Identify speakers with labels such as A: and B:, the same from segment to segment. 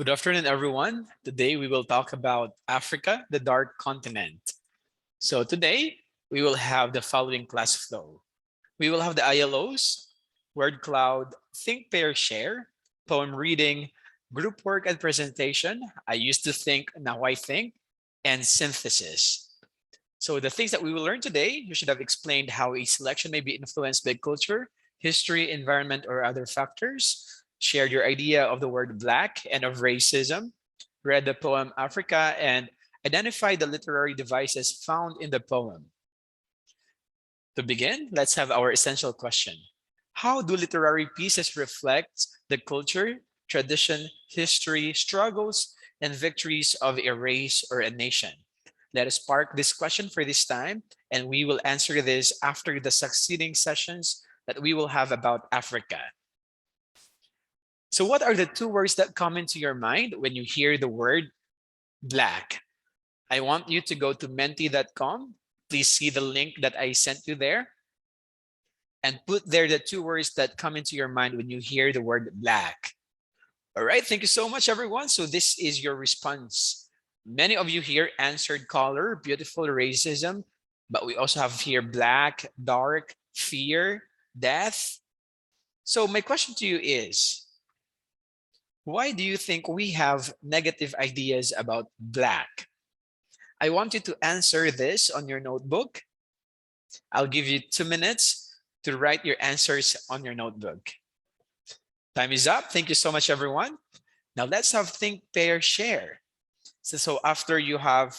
A: Good afternoon, everyone. Today we will talk about Africa, the dark continent. So today we will have the following class flow. We will have the ILOs, word cloud, think, pair, share, poem reading, group work and presentation. I used to think, now I think, and synthesis. So the things that we will learn today, you should have explained how a selection may be influenced by culture, history, environment, or other factors. Shared your idea of the word black and of racism. Read the poem Africa and identify the literary devices found in the poem. To begin, let's have our essential question. How do literary pieces reflect the culture, tradition, history, struggles, and victories of a race or a nation? Let us park this question for this time, and we will answer this after the succeeding sessions that we will have about Africa. So what are the two words that come into your mind when you hear the word black? I want you to go to menti.com. Please see the link that I sent you there and put there the two words that come into your mind when you hear the word black. All right, thank you so much, everyone. So this is your response. Many of you here answered color, beautiful, racism, but we also have here black, dark, fear, death. So my question to you is, why do you think we have negative ideas about black? I want you to answer this on your notebook. I'll give you 2 minutes to write your answers on your notebook. Time is up. Thank you so much, everyone. Now let's have think, pair, share. So after you have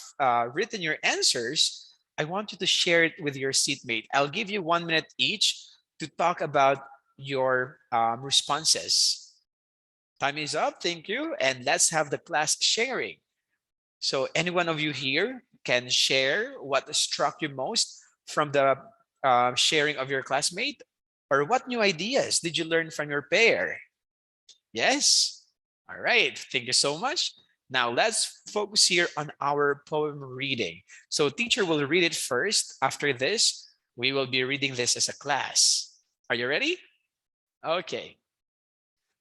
A: written your answers, I want you to share it with your seatmate. I'll give you 1 minute each to talk about your responses. Time is up. Thank you. And let's have the class sharing. So any one of you here can share what struck you most from the sharing of your classmate, or what new ideas did you learn from your pair? Yes? All right. Thank you so much. Now let's focus here on our poem reading. So teacher will read it first. After this, we will be reading this as a class. Are you ready? Okay.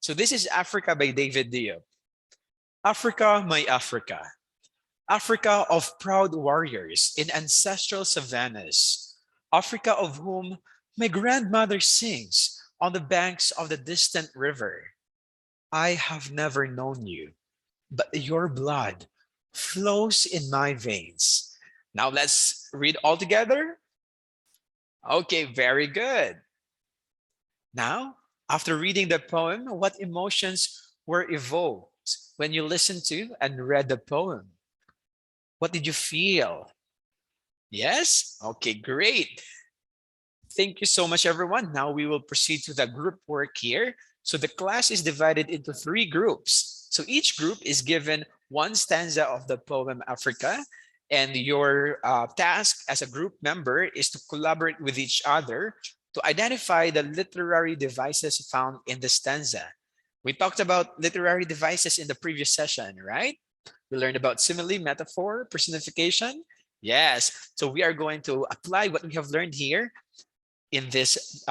A: So this is Africa by David Diop. Africa, my Africa. Africa of proud warriors in ancestral savannas. Africa of whom my grandmother sings on the banks of the distant river. I have never known you, but your blood flows in my veins. Now let's read all together. Okay, very good. Now, after reading the poem, what emotions were evoked when you listened to and read the poem? What did you feel? Yes? Okay, great. Thank you so much, everyone. Now we will proceed to the group work here. So the class is divided into 3 groups. So each group is given one stanza of the poem Africa, and your task as a group member is to collaborate with each other to identify the literary devices found in the stanza. We talked about literary devices in the previous session, right? We learned about simile, metaphor, personification. Yes, so we are going to apply what we have learned here in this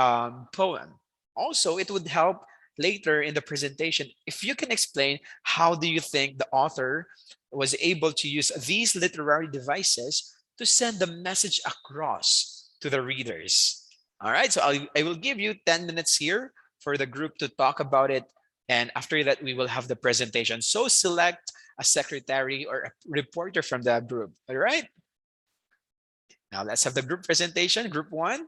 A: poem. Also, it would help later in the presentation if you can explain how do you think the author was able to use these literary devices to send the message across to the readers. All right, so I will give you 10 minutes here for the group to talk about it. And after that, we will have the presentation. So select a secretary or a reporter from the group. All right. Now let's have the group presentation, group 1.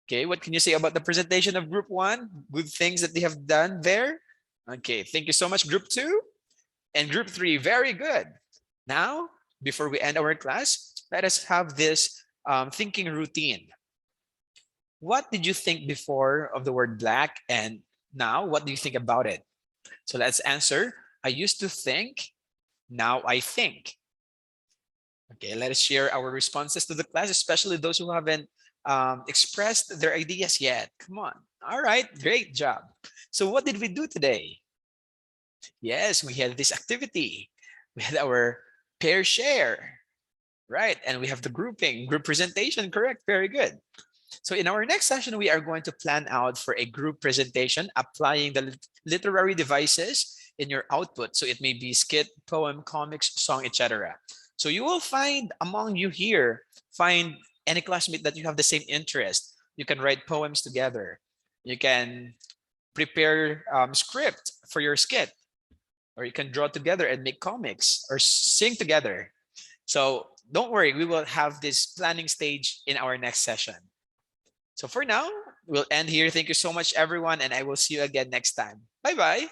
A: Okay, what can you say about the presentation of group 1? Good things that they have done there? Okay, thank you so much, group 2. And group 3, very good. Now, before we end our class, let us have this thinking routine. What did you think before of the word black, and now what do you think about it? So let's answer. I used to think, now I think. Okay, let us share our responses to the class, especially those who haven't expressed their ideas yet. Come on. All right, great job. So what did we do today? Yes, we had this activity. We had our pair share, right? And we have the grouping, group presentation, correct? Very good. So in our next session, we are going to plan out for a group presentation applying the literary devices in your output. So it may be skit, poem, comics, song, etc. So you will find among you here, find any classmate that you have the same interest. You can write poems together. You can prepare script for your skit, or you can draw together and make comics or sing together. So don't worry, we will have this planning stage in our next session. So for now, we'll end here. Thank you so much, everyone, and I will see you again next time. Bye bye.